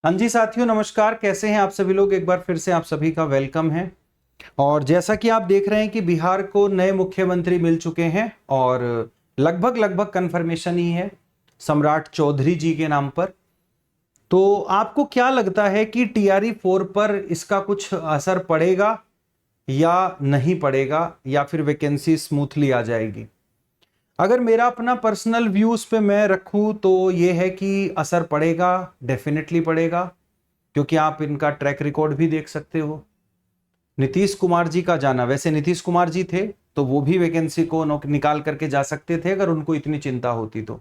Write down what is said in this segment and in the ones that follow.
हाँ जी साथियों, नमस्कार। कैसे हैं आप सभी लोग? एक बार फिर से आप सभी का वेलकम है। और जैसा कि आप देख रहे हैं कि बिहार को नए मुख्यमंत्री मिल चुके हैं और लगभग लगभग कन्फर्मेशन ही है सम्राट चौधरी जी के नाम पर। तो आपको क्या लगता है कि टीआरई 4 पर इसका कुछ असर पड़ेगा या नहीं पड़ेगा, या फिर वैकेंसी स्मूथली आ जाएगी? अगर मेरा अपना पर्सनल व्यू उस पे मैं रखूं तो ये है कि असर पड़ेगा, डेफिनेटली पड़ेगा। क्योंकि आप इनका ट्रैक रिकॉर्ड भी देख सकते हो। नीतीश कुमार जी का जाना, वैसे नीतीश कुमार जी थे तो वो भी वैकेंसी को निकाल करके जा सकते थे अगर उनको इतनी चिंता होती तो।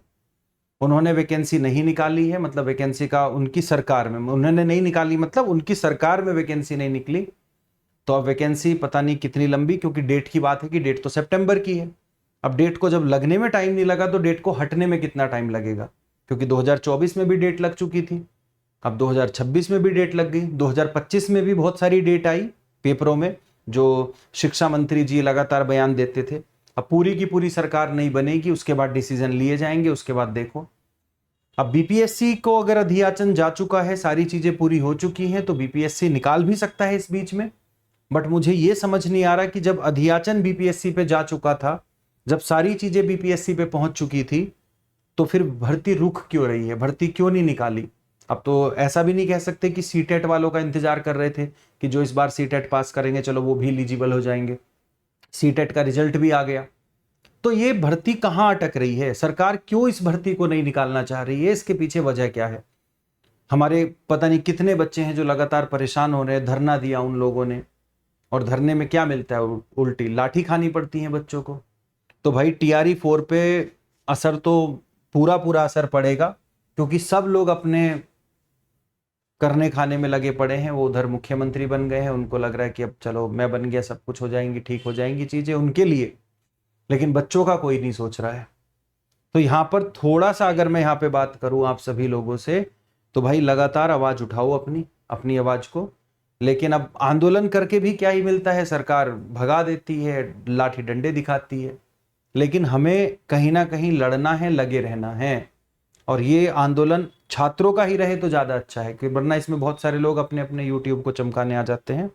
उन्होंने वैकेंसी नहीं निकाली है, मतलब वैकेंसी का उनकी सरकार में उन्होंने नहीं निकाली, मतलब उनकी सरकार में वैकेंसी नहीं निकली। तो अब वैकेंसी पता नहीं कितनी लंबी, क्योंकि डेट की बात है कि डेट तो सितंबर की है। अब डेट को जब लगने में टाइम नहीं लगा तो डेट को हटने में कितना टाइम लगेगा? क्योंकि 2024 में भी डेट लग चुकी थी, अब 2026 में भी डेट लग गई, 2025 में भी बहुत सारी डेट आई पेपरों में, जो शिक्षा मंत्री जी लगातार बयान देते थे। अब पूरी की पूरी सरकार नहीं बनेगी, उसके बाद डिसीजन लिए जाएंगे, उसके बाद देखो। अब बीपीएससी को अगर अधियाचन जा चुका है, सारी चीजें पूरी हो चुकी हैं, तो बीपीएससी निकाल भी सकता है इस बीच में। बट मुझे यह समझ नहीं आ रहा कि जब अधियाचन बीपीएससी पे जा चुका था, जब सारी चीजें बीपीएससी पे पहुंच चुकी थी, तो फिर भर्ती रुक क्यों रही है? भर्ती क्यों नहीं निकाली? अब तो ऐसा भी नहीं कह सकते कि सीटेट वालों का इंतजार कर रहे थे कि जो इस बार सीटेट पास करेंगे चलो वो भी एलिजिबल हो जाएंगे। सीटेट का रिजल्ट भी आ गया। तो ये भर्ती कहां अटक रही है? सरकार क्यों इस भर्ती को नहीं निकालना चाह रही है? इसके पीछे वजह क्या है? हमारे पता नहीं कितने बच्चे हैं जो लगातार परेशान हो रहे हैं। धरना दिया उन लोगों ने, और धरने में क्या मिलता है? उल्टी लाठी खानी पड़ती है बच्चों को। तो भाई टीआरई 4 पे असर तो पूरा पूरा असर पड़ेगा, क्योंकि सब लोग अपने करने खाने में लगे पड़े हैं। वो उधर मुख्यमंत्री बन गए हैं, उनको लग रहा है कि अब चलो मैं बन गया, सब कुछ हो जाएंगी, ठीक हो जाएंगी चीजें उनके लिए। लेकिन बच्चों का कोई नहीं सोच रहा है। तो यहां पर थोड़ा सा अगर मैं यहाँ पे बात करूं आप सभी लोगों से, तो भाई लगातार आवाज उठाओ अपनी अपनी आवाज को। लेकिन अब आंदोलन करके भी क्या ही मिलता है? सरकार भगा देती है, लाठी डंडे दिखाती है। लेकिन हमें कहीं ना कहीं लड़ना है, लगे रहना है। और ये आंदोलन छात्रों का ही रहे तो ज्यादा अच्छा है, कि वरना इसमें बहुत सारे लोग अपने अपने यूट्यूब को चमकाने आ जाते हैं।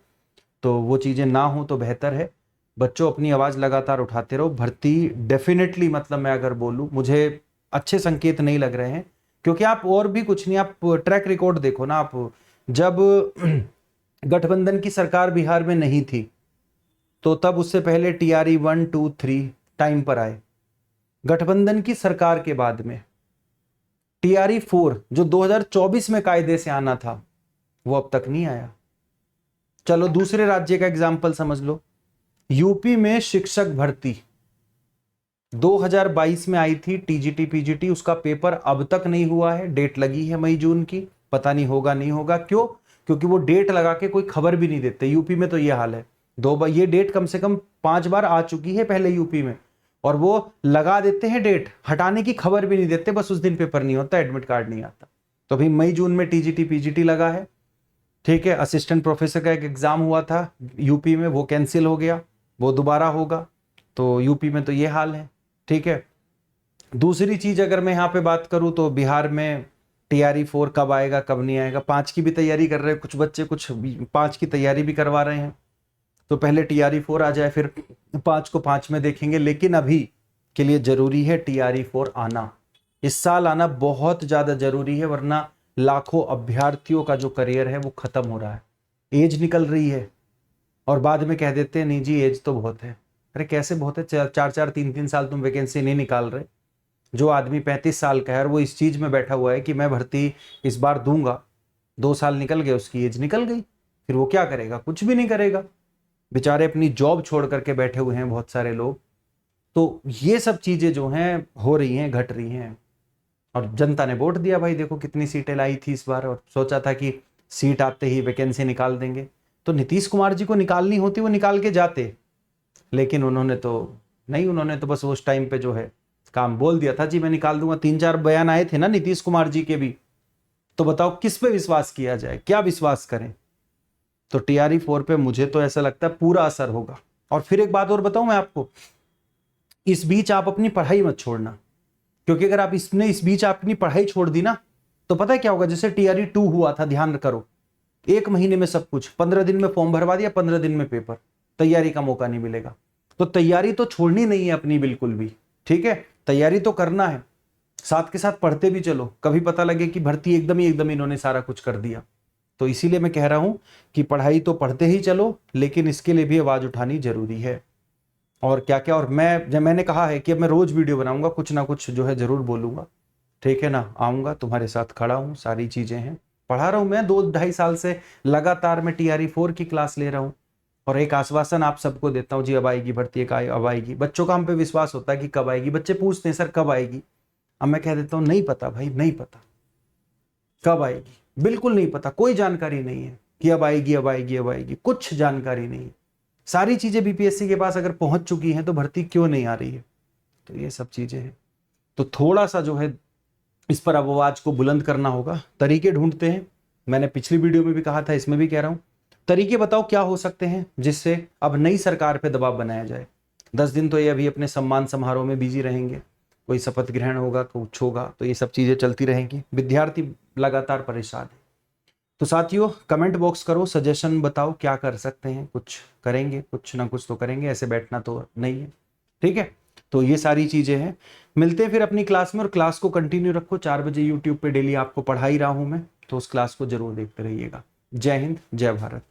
तो वो चीजें ना हो तो बेहतर है। बच्चों अपनी आवाज लगातार उठाते रहो। भर्ती डेफिनेटली, मतलब मैं अगर बोलूं, मुझे अच्छे संकेत नहीं लग रहे हैं। क्योंकि आप और भी कुछ नहीं, आप ट्रैक रिकॉर्ड देखो ना। आप जब गठबंधन की सरकार बिहार में नहीं थी, तो तब उससे पहले टीआरई 1, 2, 3 टाइम पर आए। गठबंधन की सरकार के बाद में टीआरई 4 जो 2024 में कायदे से आना था, वो अब तक नहीं आया। चलो दूसरे राज्य का एग्जाम्पल समझ लो। यूपी में शिक्षक भर्ती 2022 में आई थी, टीजीटी पीजीटी, उसका पेपर अब तक नहीं हुआ है। डेट लगी है मई जून की, पता नहीं होगा नहीं होगा। क्यों? क्योंकि वो डेट लगा के कोई खबर भी नहीं देते। यूपी में तो ये हाल है। दो बार ये डेट कम से कम 5 बार आ चुकी है पहले यूपी में, और वो लगा देते हैं डेट, हटाने की खबर भी नहीं देते। बस उस दिन पेपर नहीं होता, एडमिट कार्ड नहीं आता। तो अभी मई जून में टीजीटी पीजीटी लगा है, ठीक है। असिस्टेंट प्रोफेसर का एक एग्जाम हुआ था यूपी में, वो कैंसिल हो गया, वो दोबारा होगा। तो यूपी में तो ये हाल है, ठीक है। दूसरी चीज अगर मैं यहाँ पे बात करूँ तो बिहार में टीआरई 4 कब आएगा कब नहीं आएगा? 5 की भी तैयारी कर रहे हैं कुछ बच्चे, कुछ 5 की तैयारी भी करवा रहे हैं। तो पहले टीआरई 4 आ जाए, फिर 5 को 5 में देखेंगे। लेकिन अभी के लिए जरूरी है टीआरई 4 आना। इस साल आना बहुत ज्यादा जरूरी है, वरना लाखों अभ्यर्थियों का जो करियर है वो खत्म हो रहा है। एज निकल रही है और बाद में कह देते हैं नहीं जी एज तो बहुत है। अरे कैसे बहुत है? 4-4, 3-3 साल तुम वैकेंसी नहीं निकाल रहे। जो आदमी 35 साल का है और वो इस चीज में बैठा हुआ है कि मैं भर्ती इस बार दूंगा, 2 साल निकल गए, उसकी एज निकल गई, फिर वो क्या करेगा? कुछ भी नहीं करेगा। बेचारे अपनी जॉब छोड़ करके बैठे हुए हैं बहुत सारे लोग। तो ये सब चीजें जो हैं हो रही हैं, घट रही हैं। और जनता ने वोट दिया भाई, देखो कितनी सीटें लाई थी इस बार, और सोचा था कि सीट आते ही वैकेंसी निकाल देंगे। तो नीतीश कुमार जी को निकालनी होती वो निकाल के जाते, लेकिन उन्होंने तो नहीं। उन्होंने तो बस उस टाइम पे जो है काम बोल दिया था, जी मैं निकाल दूंगा। 3-4 बयान आए थे ना नीतीश कुमार जी के भी। तो बताओ किस पे विश्वास किया जाए, क्या विश्वास करें? तो टीआरई 4 पे मुझे तो ऐसा लगता है पूरा असर होगा। और फिर एक बात और बताऊं मैं आपको, इस बीच आप अपनी पढ़ाई मत छोड़ना। क्योंकि अगर आप इस बीच अपनी पढ़ाई छोड़ दी ना, तो पता है क्या होगा, जैसे टीआरई 2 हुआ था, ध्यान करो, 1 महीने में सब कुछ, 15 दिन में फॉर्म भरवा दिया, 15 दिन में पेपर, तैयारी का मौका नहीं मिलेगा। तो तैयारी तो छोड़नी नहीं है अपनी बिल्कुल भी, ठीक है, तैयारी तो करना है, साथ के साथ पढ़ते भी चलो, कभी पता लगे कि भर्ती एकदम इन्होंने सारा कुछ कर दिया। तो इसीलिए मैं कह रहा हूं कि पढ़ाई तो पढ़ते ही चलो, लेकिन इसके लिए भी आवाज उठानी जरूरी है। और क्या क्या, और मैंने कहा है कि अब मैं रोज वीडियो बनाऊंगा, कुछ ना कुछ जो है जरूर बोलूंगा, ठीक है ना, आऊंगा तुम्हारे साथ खड़ा हूं, सारी चीजें हैं, पढ़ा रहा हूं मैं 2-2.5 साल से लगातार मैं टीआरई 4 की क्लास ले रहा हूं। और एक आश्वासन आप सबको देता हूं जी, अब आएगी भर्ती, अब आएगी। बच्चों का हम पे विश्वास होता है कि कब आएगी, बच्चे पूछते हैं सर कब आएगी, अब मैं कह देता हूं नहीं पता भाई, नहीं पता कब आएगी, बिल्कुल नहीं पता, कोई जानकारी नहीं है कि अब आएगी अब आएगी अब आएगी, कुछ जानकारी नहीं है। सारी चीजें बीपीएससी के पास अगर पहुंच चुकी हैं तो भर्ती क्यों नहीं आ रही है। तो ये सब चीजें हैं, तो थोड़ा सा जो है इस पर अब आवाज को बुलंद करना होगा, तरीके ढूंढते हैं। मैंने पिछली वीडियो में भी कहा था, इसमें भी कह रहा हूं, तरीके बताओ क्या हो सकते हैं जिससे अब नई सरकार पे दबाव बनाया जाए। 10 दिन तो ये अभी अपने सम्मान समारोह में बिजी रहेंगे, कोई शपथ ग्रहण होगा, कुछ होगा, तो ये सब चीजें चलती रहेंगी, विद्यार्थी लगातार परेशान है। तो साथियों कमेंट बॉक्स करो, सजेशन बताओ क्या कर सकते हैं, कुछ करेंगे, कुछ ना कुछ तो करेंगे, ऐसे बैठना तो नहीं है, ठीक है। तो ये सारी चीजें हैं, मिलते हैं फिर अपनी क्लास में, और क्लास को कंटिन्यू रखो, 4 बजे यूट्यूब पे डेली आपको पढ़ा ही रहा हूं मैं, तो उस क्लास को जरूर देखते रहिएगा। जय हिंद, जय भारत।